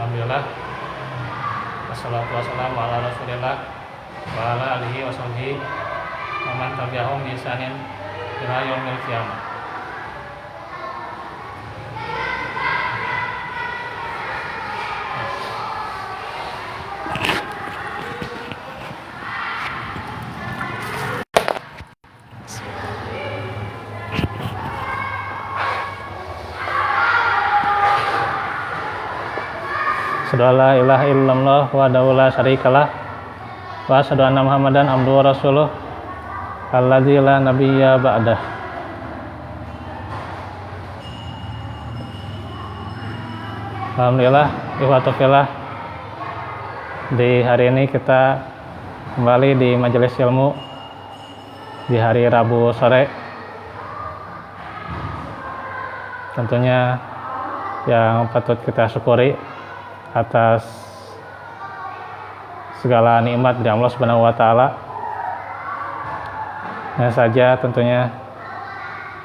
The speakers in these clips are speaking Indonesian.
Alhamdulillah. Wassalatu wassalamu ala Rasulillah wa ala alihi wa sahbihi wa man tabi'ahum bi ihsanin ila yaumil qiyamah. Asyhadu an la ilaha illallah wahdahu la syarikalah wa asyhadu anna Muhammadan abduhu wa rasuluh alladzi la nabiyya ba'dah. Alhamdulillah, ikhwatu fillah, di hari ini kita kembali di majelis ilmu di hari Rabu sore. Tentunya yang patut kita syukuri atas segala nikmat dari Allah Subhanahu wa taala. Hanya saja tentunya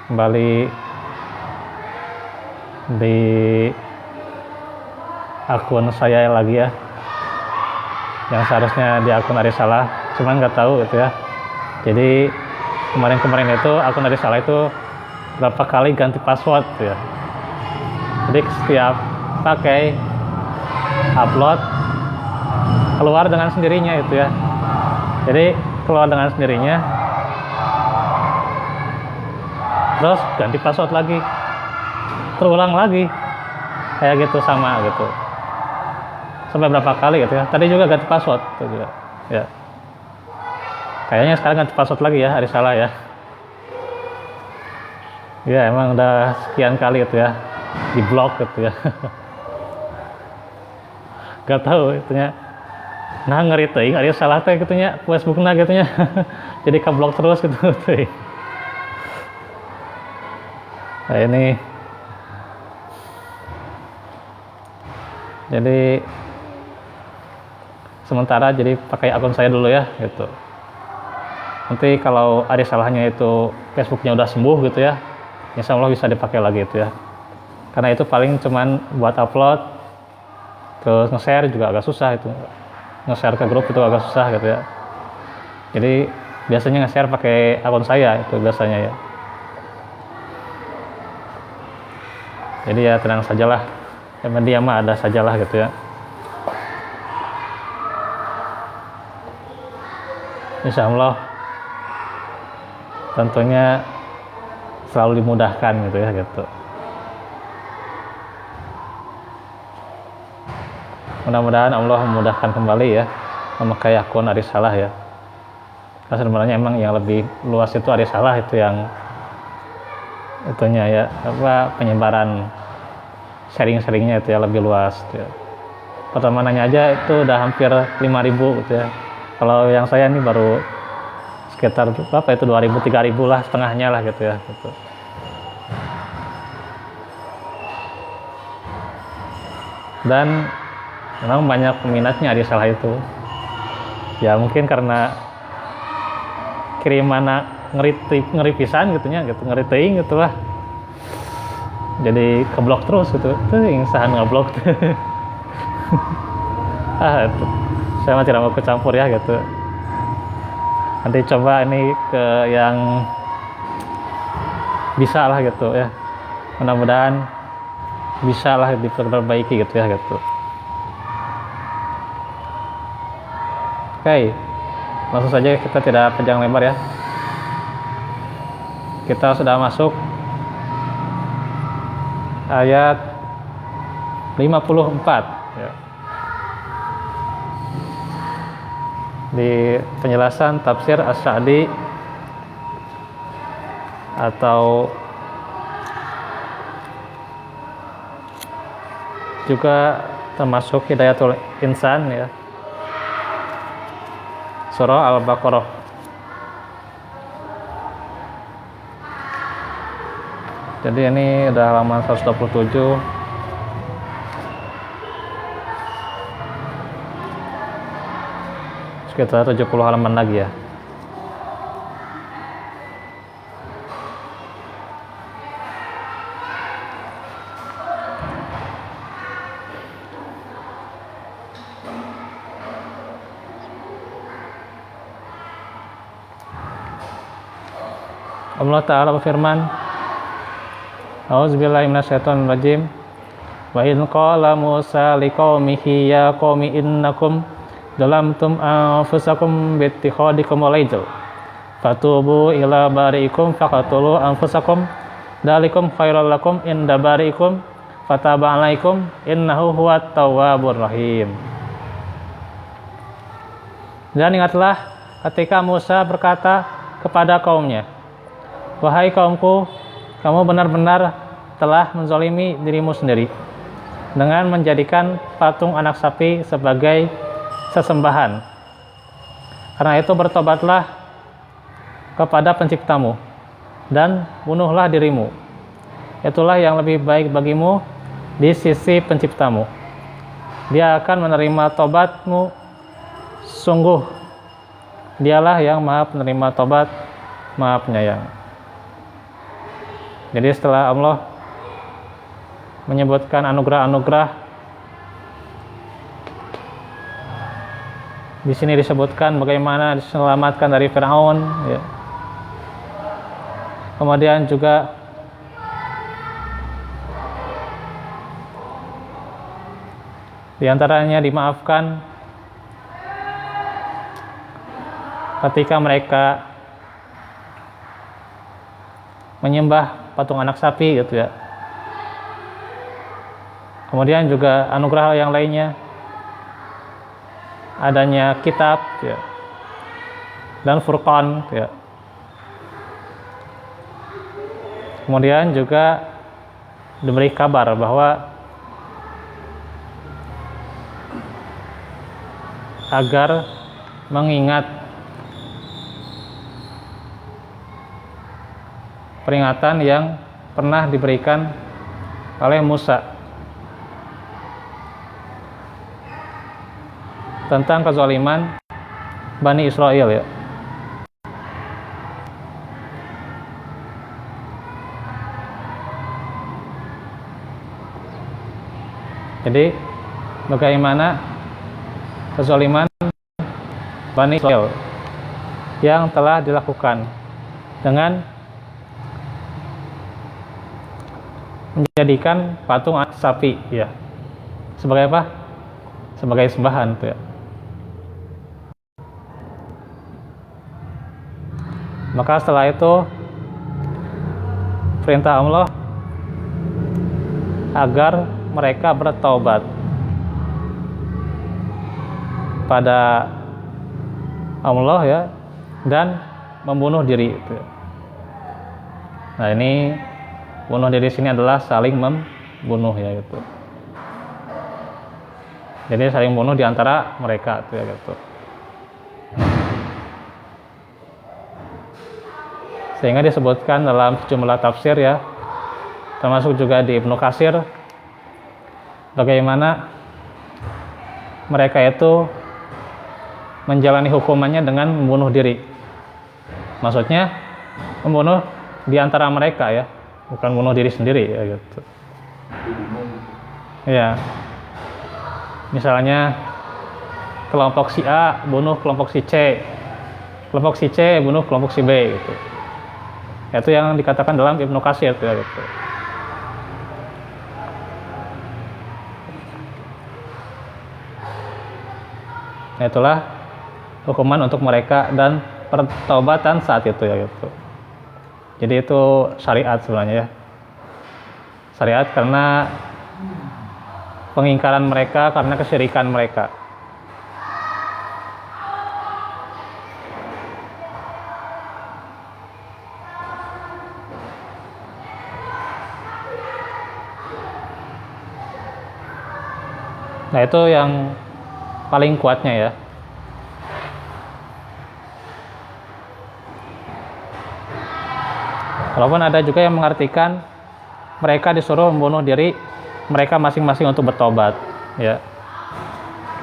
kembali di akun saya lagi ya, yang seharusnya di akun Arisalah, cuman nggak tahu gitu ya. Jadi kemarin itu akun Arisalah itu berapa kali ganti password gitu ya. Jadi setiap pakai upload keluar dengan sendirinya itu ya. Jadi keluar dengan sendirinya, terus ganti password lagi, terulang lagi, kayak gitu sama gitu. Sampai berapa kali gitu ya. Tadi juga ganti password gitu juga. Ya. Kayaknya sekarang ganti password lagi ya, Arisalah ya. Ya emang udah sekian kali gitu ya, di blok gitu ya. Gak tahu itunya, nah ngeri teuing Arisalah teh gitunya, Facebookna gitunya. Jadi keblok terus gitu teuing. Nah ini jadi sementara jadi pakai akun saya dulu ya gitu. Nanti kalau Arisalahnya itu Facebooknya udah sembuh gitu ya, insya Allah bisa dipakai lagi itu ya. Karena itu paling cuman buat upload, terus nge-share juga agak susah itu. Nge-share ke grup itu agak susah gitu ya. Jadi biasanya nge-share pakai akun saya itu biasanya ya. Jadi ya tenang sajalah. Media mah ada sajalah gitu ya. Insya Allah tentunya selalu dimudahkan gitu ya gitu. Mudah-mudahan Allah memudahkan kembali ya memakai akun Arisalah ya. Karena sebenarnya emang yang lebih luas itu Arisalah itu yang itunya ya, apa penyebaran sharing-sharingnya itu ya lebih luas gitu ya. Pertemanannya aja itu udah hampir 5.000 gitu ya. Kalau yang saya ini baru sekitar berapa itu 2.000 3.000 lah, setengahnya lah gitu ya gitu. Dan memang banyak peminatnya Arisalah itu. Ya mungkin karena kiriman ngeri pisan gitunya gitu, ngeri teuing gitu lah. Jadi keblok terus gitu. Teuing sahan ngeblok. Itu. Saya mah tidak mau kecampur ya gitu. Nanti coba ini ke yang bisa lah gitu ya. Mudah-mudahan bisa lah diperbaiki gitu ya gitu. Oke, langsung saja kita tidak panjang lebar ya. Kita sudah masuk ayat 54 ya. Di penjelasan tafsir As-Sa'di atau juga termasuk Hidayatul Insan ya. Surah Al-Baqarah. Jadi ini udah halaman 127. Sekitar 70 halaman lagi ya. Allah Ta'ala berfirman, A'udzubillahi minasyaitonirrajim. Wa in qala Musa liqaumihi ya qaumi innakum zalamtum anfusakum bittikhadikum al-ijl fatubu ila bari'ikum faqatulu anfusakum dalikum khairul lakum inda bari'ikum fataba 'alaikum innahu huwat tawwabur rahim. Dan ingatlah ketika Musa berkata kepada kaumnya, wahai kaumku, kamu benar-benar telah menzalimi dirimu sendiri dengan menjadikan patung anak sapi sebagai sesembahan. Karena itu bertobatlah kepada penciptamu dan bunuhlah dirimu. Itulah yang lebih baik bagimu di sisi penciptamu. Dia akan menerima tobatmu. Sungguh dialah yang maha penerima tobat, maha penyayang. Jadi setelah Allah menyebutkan anugerah-anugerah, di sini disebutkan bagaimana diselamatkan dari Firaun, ya. Kemudian juga diantaranya dimaafkan ketika mereka menyembah patung anak sapi, gitu ya. Kemudian juga anugerah yang lainnya, adanya kitab, ya, dan Furqan, ya. Kemudian juga diberi kabar bahwa agar mengingat peringatan yang pernah diberikan oleh Musa tentang kezaliman Bani Israel, ya. Jadi bagaimana kezaliman Bani Israel yang telah dilakukan dengan menjadikan patung anak sapi, ya, sebagai apa? Sebagai sembahan, ya. Maka setelah itu perintah Allah agar mereka bertaubat pada Allah, ya, dan membunuh diri, itu. Nah, ini bunuh diri sini adalah saling membunuh, ya, gitu. Jadi saling bunuh di antara mereka, itu, ya, gitu. Sehingga disebutkan dalam sejumlah tafsir, ya, termasuk juga di Ibnu Katsir, bagaimana mereka itu menjalani hukumannya dengan membunuh diri. Maksudnya membunuh di antara mereka, ya, bukan bunuh diri sendiri, ya, gitu. Ya, misalnya kelompok si A bunuh kelompok si C, kelompok si C bunuh kelompok si B, gitu. Itu yang dikatakan dalam Ibnu Katsir, ya, gitu. Nah, itulah hukuman untuk mereka dan pertaubatan saat itu, ya, gitu. Jadi itu syariat sebenarnya, ya. Syariat karena pengingkaran mereka, karena kesyirikan mereka. Nah, itu yang paling kuatnya, ya. Walaupun ada juga yang mengartikan mereka disuruh membunuh diri mereka masing-masing untuk bertobat, ya.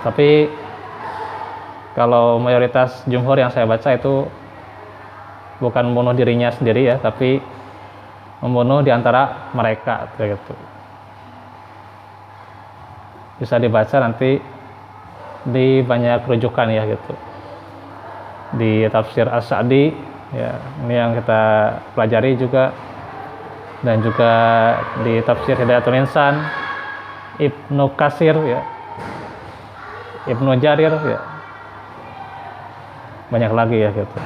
Tapi kalau mayoritas jumhur yang saya baca itu bukan membunuh dirinya sendiri, ya, tapi membunuh di antara mereka, gitu. Bisa dibaca nanti di banyak rujukan, ya, gitu. Di tafsir As-Sa'di Ya, ini yang kita pelajari juga, dan juga di tafsir Hidayatul Insan Ibnu Katsir ya, Ibnu Jarir ya, banyak lagi ya gitu.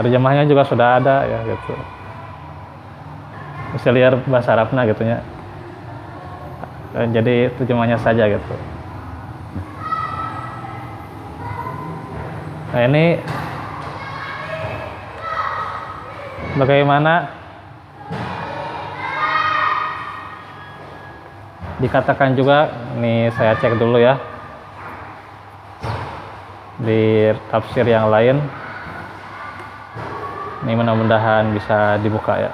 Terjemahnya juga sudah ada ya gitu. Bisa lihat bahasa Arabnya gitu ya. Jadi terjemahnya saja gitu. Nah ini bagaimana dikatakan juga, nih saya cek dulu ya di tafsir yang lain. Ini mudah-mudahan bisa dibuka ya.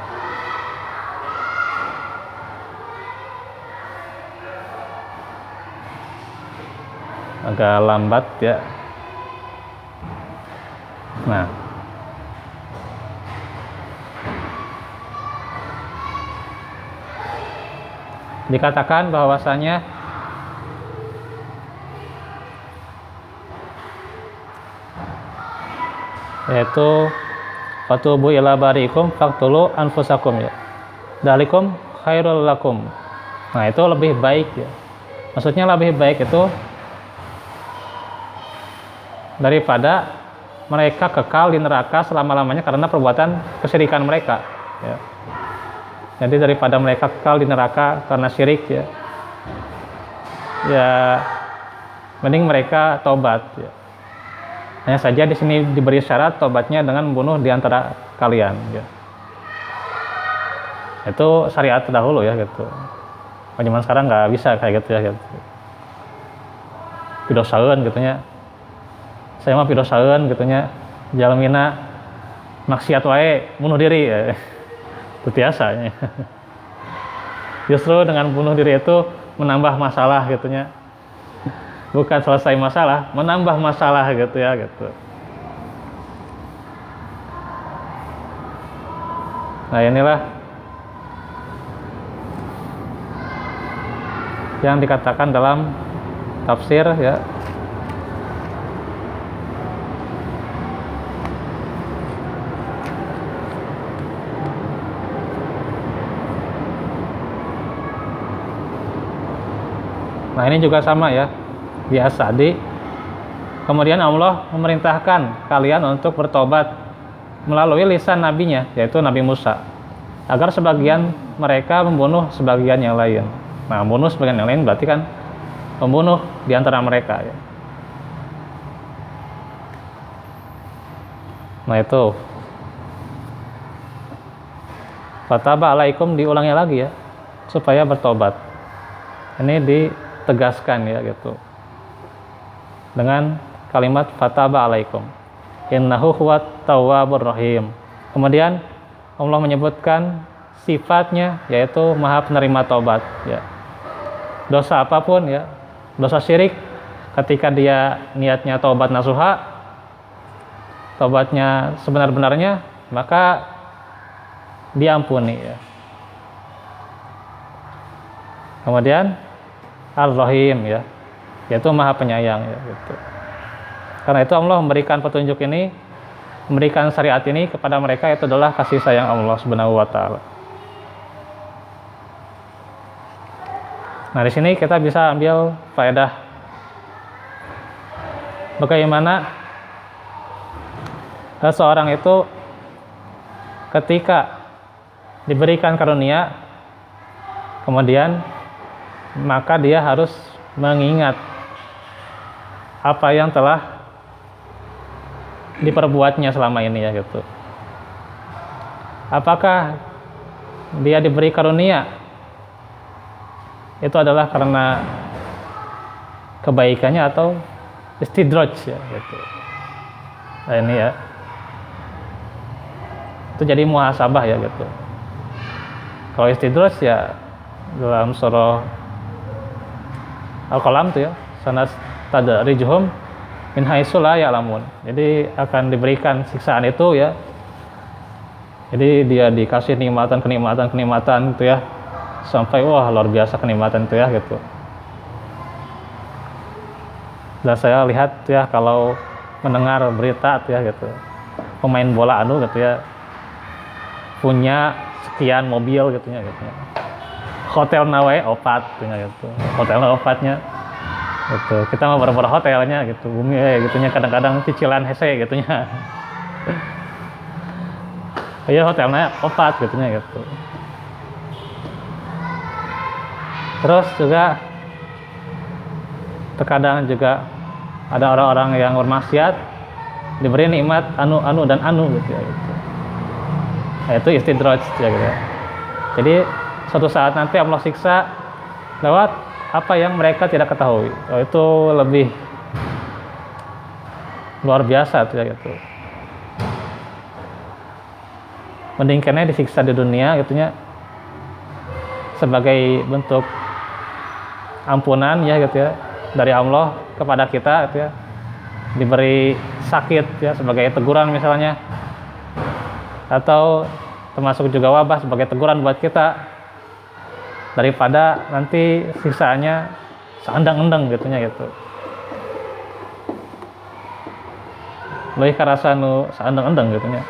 Agak lambat ya. Nah, dikatakan bahwasanya yaitu fatubu ila barikum faqtulu anfusakum ya. Dalikum khairul lakum. Nah, itu lebih baik ya. Maksudnya lebih baik itu daripada mereka kekal di neraka selama-lamanya karena perbuatan kesyirikan mereka ya. Jadi daripada mereka kekal di neraka karena syirik ya, ya mending mereka tobat ya. Hanya saja di sini diberi syarat tobatnya dengan membunuh di antara kalian ya. Itu syariat dahulu ya gitu. Zaman sekarang nggak bisa kayak gitu ya gitu. Pidosaeun gitunya. Saya mah pidosaeun gitunya, jalemina maksiat wae bunuh diri ya. Itu biasanya. Justru dengan bunuh diri itu menambah masalah gitunya. Bukan selesai masalah, menambah masalah gitu ya gitu. Nah, inilah yang dikatakan dalam tafsir ya. Nah, ini juga sama ya, di As-Sa'di. Kemudian Allah memerintahkan kalian untuk bertobat melalui lisan nabinya, yaitu Nabi Musa, agar sebagian mereka membunuh sebagian yang lain. Nah, membunuh sebagian yang lain berarti kan membunuh di antara mereka ya. Nah, itu fataba alaikum diulangnya lagi ya, supaya bertobat. Ini ditegaskan ya gitu dengan kalimat fataba alaikum innahu huwat tawwabur rahim. Kemudian Allah menyebutkan sifatnya, yaitu maha penerima taubat ya. Dosa apapun ya, dosa syirik, ketika dia niatnya taubat nasuha, taubatnya sebenar-benarnya, maka diampuni ya. Kemudian Ar-Rahim ya, yaitu maha penyayang ya gitu. Karena itu Allah memberikan petunjuk ini, memberikan syariat ini kepada mereka, itu adalah kasih sayang Allah Subhanahu wa taala. Nah, di sini kita bisa ambil faedah bagaimana seseorang itu ketika diberikan karunia, kemudian maka dia harus mengingat apa yang telah diperbuatnya selama ini ya gitu. Apakah dia diberi karunia itu adalah karena kebaikannya atau istidraj ya gitu. Nah, ini ya, itu jadi muhasabah ya gitu. Kalau istidraj ya dalam surah Al-Qalam tuh ya, sanas tadrijuhum min haitsu la ya'lamun. Jadi akan diberikan siksaan itu ya. Jadi dia dikasih kenikmatan gitu ya. Sampai wah luar biasa kenikmatan itu ya gitu. Dan saya lihat ya, kalau mendengar berita tuh ya gitu, pemain bola gitu ya punya sekian mobil gitu ya gitu. Hotel nawe opat gitu, hotel opatnya gitu. Kita mau berapa hotelnya gitu, bumi gitunya kadang-kadang cicilan hese gitunya. Iya hotelnya opat gitunya gitu. Terus juga terkadang juga ada orang-orang yang bermaksiat diberi nikmat anu dan anu gitu ya gitu. Nah, itu istidraj ya gitu. Jadi suatu saat nanti Allah siksa lewat apa yang mereka tidak ketahui. Oh, itu lebih luar biasa tuh ya gitu. Mending kena disiksa di dunia gitunya sebagai bentuk ampunan ya gitu ya dari Allah kepada kita gitu ya, diberi sakit ya sebagai teguran misalnya, atau termasuk juga wabah sebagai teguran buat kita, daripada nanti siksaannya seandang-endang gitunya gitu. Lebih karasa nu seandang-endang gitunya.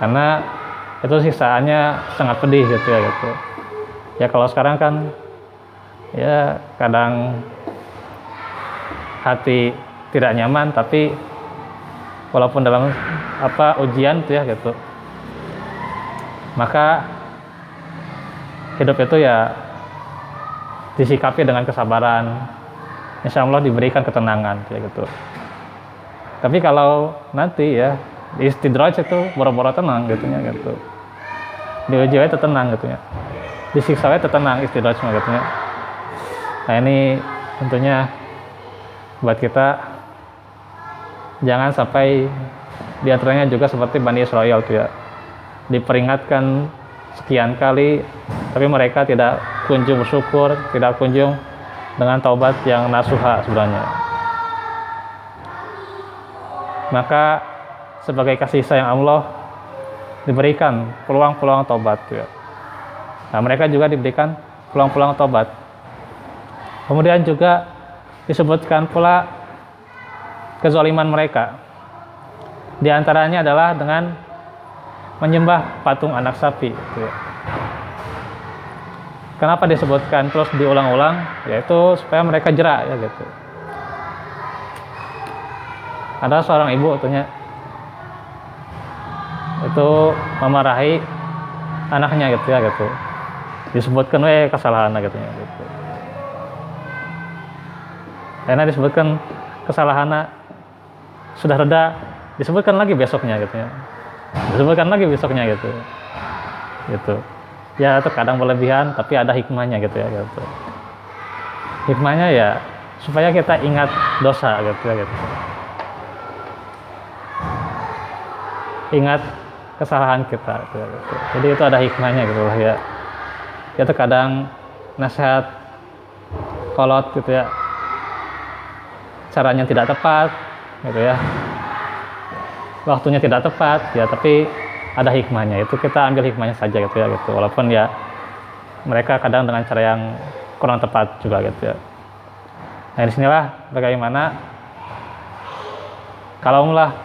Karena itu siksaannya sangat pedih gitu ya gitu. Ya kalau sekarang kan ya kadang hati tidak nyaman, tapi walaupun dalam ujian tuh ya gitu, maka hidup itu ya disikapi dengan kesabaran, insya Allah diberikan ketenangan ya gitu. Tapi kalau nanti ya istidraj itu boro-boro tenang gitunya gitu, diuji itu tenang gitunya, disiksa itu tenang istidraj gitunya. Nah ini tentunya buat kita jangan sampai diantaranya juga seperti Bani Israel tuh ya, diperingatkan sekian kali tapi mereka tidak kunjung bersyukur, tidak kunjung dengan taubat yang nasuha sebenarnya. Maka sebagai kasih sayang Allah diberikan peluang-peluang taubat tuh ya. Nah mereka juga diberikan peluang-peluang taubat. Kemudian juga disebutkan pula kezaliman mereka. Di antaranya adalah dengan menyembah patung anak sapi. Gitu ya. Kenapa disebutkan terus diulang-ulang? Yaitu supaya mereka jerak ya gitu. Ada seorang ibu tentunya itu memarahi anaknya gitu ya gitu. Disebutkan kesalahan gitu ya gitu. Karena disebutkan kesalahannya sudah reda, disebutkan lagi besoknya gitu ya. Disebutkan lagi besoknya gitu. Gitu. Ya terkadang berlebihan tapi ada hikmahnya gitu ya gitu. Hikmahnya ya supaya kita ingat dosa gitu ya gitu. Ingat kesalahan kita gitu ya gitu. Jadi itu ada hikmahnya gitu ya. Ya terkadang nasihat kolot gitu ya, caranya tidak tepat gitu ya, waktunya tidak tepat ya, tapi ada hikmahnya, itu kita ambil hikmahnya saja gitu ya gitu, walaupun ya mereka kadang dengan cara yang kurang tepat juga gitu ya. Nah disinilah bagaimana kalaulah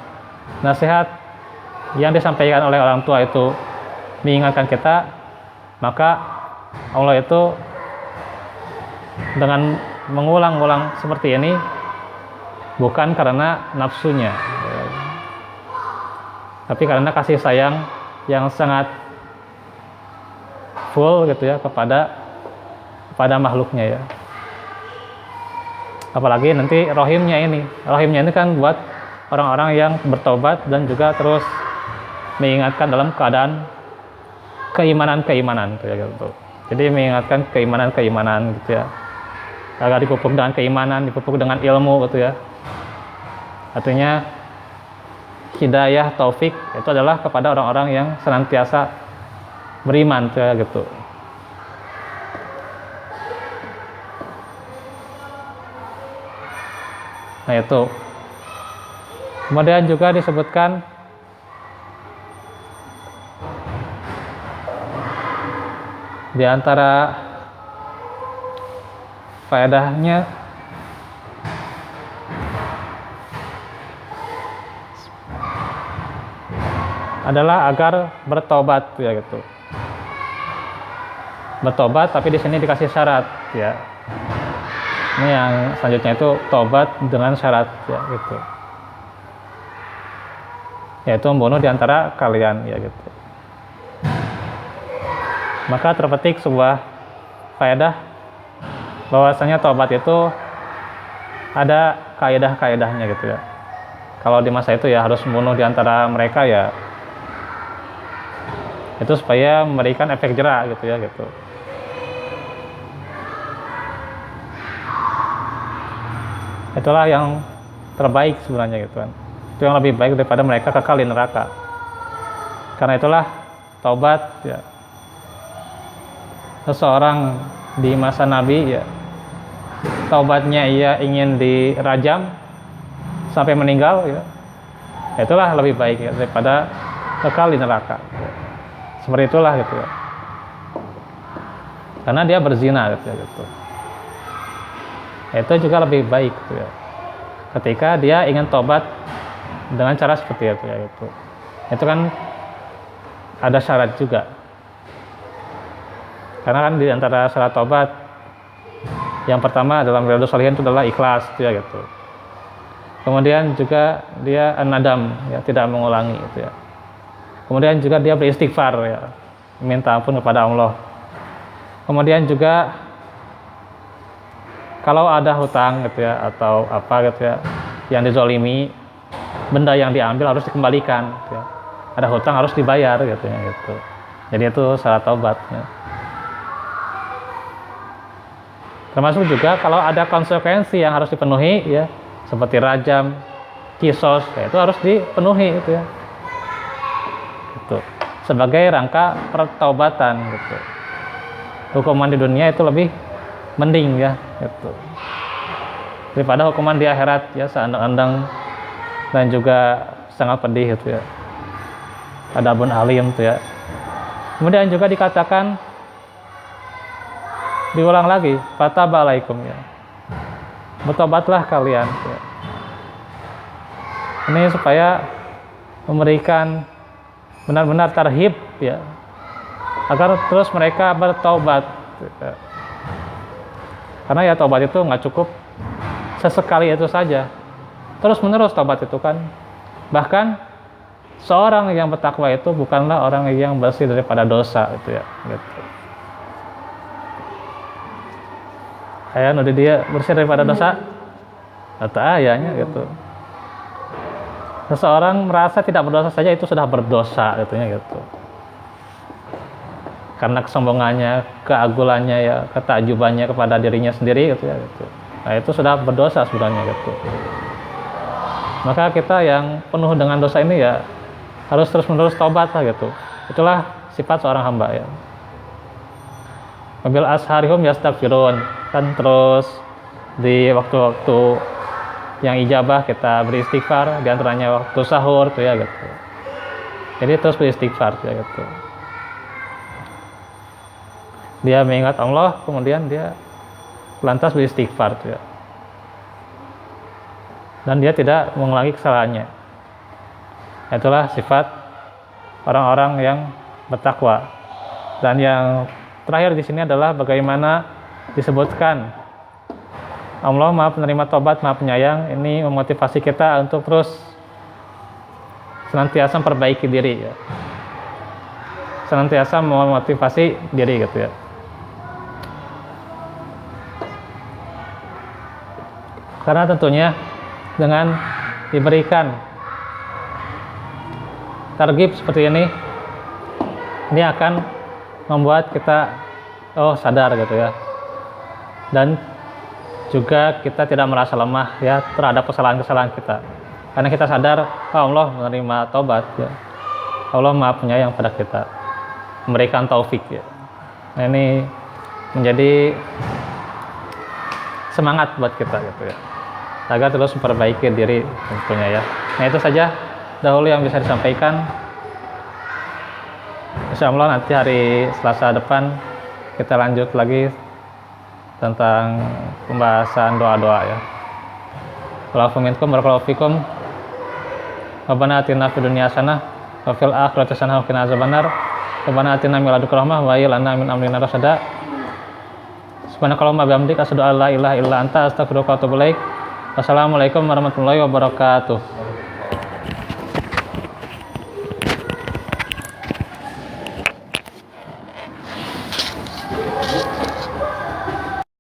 nasihat yang disampaikan oleh orang tua itu mengingatkan kita, maka Allah itu dengan mengulang-ulang seperti ini bukan karena nafsunya, tapi karena kasih sayang yang sangat full gitu ya kepada makhluknya ya. Apalagi nanti rohimnya ini kan buat orang-orang yang bertobat dan juga terus mengingatkan dalam keadaan keimanan gitu. Jadi mengingatkan keimanan gitu ya, agar dipupuk dengan keimanan, dipupuk dengan ilmu gitu ya. Artinya hidayah taufik itu adalah kepada orang-orang yang senantiasa beriman gitu. Nah itu. Kemudian juga disebutkan di antara faedahnya adalah agar bertobat ya gitu. Bertobat, tapi di sini dikasih syarat ya. Ini yang selanjutnya itu tobat dengan syarat ya gitu. Yaitu membunuh di antara kalian ya gitu. Maka terpetik sebuah faedah bahwasanya tobat itu ada kaidah-kaidahnya gitu ya. Kalau di masa itu ya harus membunuh di antara mereka ya. Itu supaya memberikan efek jera gitu ya gitu. Itulah yang terbaik sebenarnya gitu kan. Itu yang lebih baik daripada mereka kekal di neraka. Karena itulah taubat ya. Seseorang di masa Nabi ya, taubatnya ia ingin dirajam sampai meninggal ya. Itulah lebih baik ya, daripada kekal di neraka. Seperti itulah gitu ya. Karena dia berzina gitu ya gitu. Itu juga lebih baik gitu ya. Ketika dia ingin tobat dengan cara seperti itu ya gitu. Itu kan ada syarat juga. Karena kan di antara syarat tobat yang pertama dalam Riyadhus Shalihin itu adalah ikhlas gitu ya gitu. Kemudian juga dia an-nadam ya, tidak mengulangi gitu ya. Kemudian juga dia beristighfar ya, minta ampun kepada Allah. Kemudian juga kalau ada hutang gitu ya atau apa gitu ya yang dizolimi, benda yang diambil harus dikembalikan gitu ya. Ada hutang harus dibayar gitu ya gitu. Jadi itu syarat taubat ya. Termasuk juga kalau ada konsekuensi yang harus dipenuhi ya, seperti rajam, kisos ya, itu harus dipenuhi gitu ya. Gitu. Sebagai rangka pertaubatan gitu. Hukuman di dunia itu lebih mending ya gitu. Daripada hukuman di akhirat ya seandang-andang dan juga sangat pedih gitu ya. Adabun alim tuh ya. Kemudian juga dikatakan diulang lagi, fatabalaikum ya. Bertobatlah kalian ya. Ini supaya memberikan benar-benar tarhib ya. Agar terus mereka bertobat ya. Karena ya tobat itu nggak cukup sesekali itu saja. Terus menerus tobat itu kan. Bahkan seorang yang bertakwa itu bukanlah orang yang bersih daripada dosa itu ya. Gitu. Ayah nuduh dia bersih daripada dosa. Kata ayahnya gitu. Seseorang merasa tidak berdosa saja itu sudah berdosa gitu. Karena kesombongannya, keagulannya ya, ketajubannya kepada dirinya sendiri gitu ya gitu. Nah, itu sudah berdosa sebenarnya gitu. Maka kita yang penuh dengan dosa ini ya harus terus-menerus taubat lah gitu. Itulah sifat seorang hamba ya. Wabil asharihum yastaghfirun, kan terus di waktu-waktu yang ijabah kita beristighfar, di antaranya waktu sahur tuh ya gitu. Jadi terus beristighfar tuh ya gitu. Dia mengingat Allah, kemudian dia lantas beristighfar ya. Dan dia tidak mengulangi kesalahannya. Itulah sifat orang-orang yang bertakwa. Dan yang terakhir di sini adalah bagaimana disebutkan Allah Maha penerima tobat, Maha penyayang. Ini memotivasi kita untuk terus senantiasa memperbaiki diri ya. Senantiasa memotivasi diri gitu ya. Karena tentunya dengan diberikan targhib seperti ini akan membuat kita sadar gitu ya. Dan juga kita tidak merasa lemah ya terhadap kesalahan-kesalahan kita. Karena kita sadar Allah menerima taubat ya. Allah Maha penyayang pada kita. Memberikan taufik ya. Nah, ini menjadi semangat buat kita gitu ya. Agar terus memperbaiki diri tentunya ya. Nah, itu saja dahulu yang bisa disampaikan. Insyaallah nanti hari Selasa depan kita lanjut lagi tentang pembahasan doa-doa ya. Wa'alaikum warahmatullahi wabarakatuh. Rabbana atina fid dunya hasanah wa fil akhirati hasanah wa qina azabannar. Rabbana atina min ladunka rahmah wa hayyi lana min amrina rasyada. Subhanakallahumma bihamdika asyhadu an la ilaha illa anta astaghfiruka wa atubu ilaik. Wassalamualaikum warahmatullahi wabarakatuh.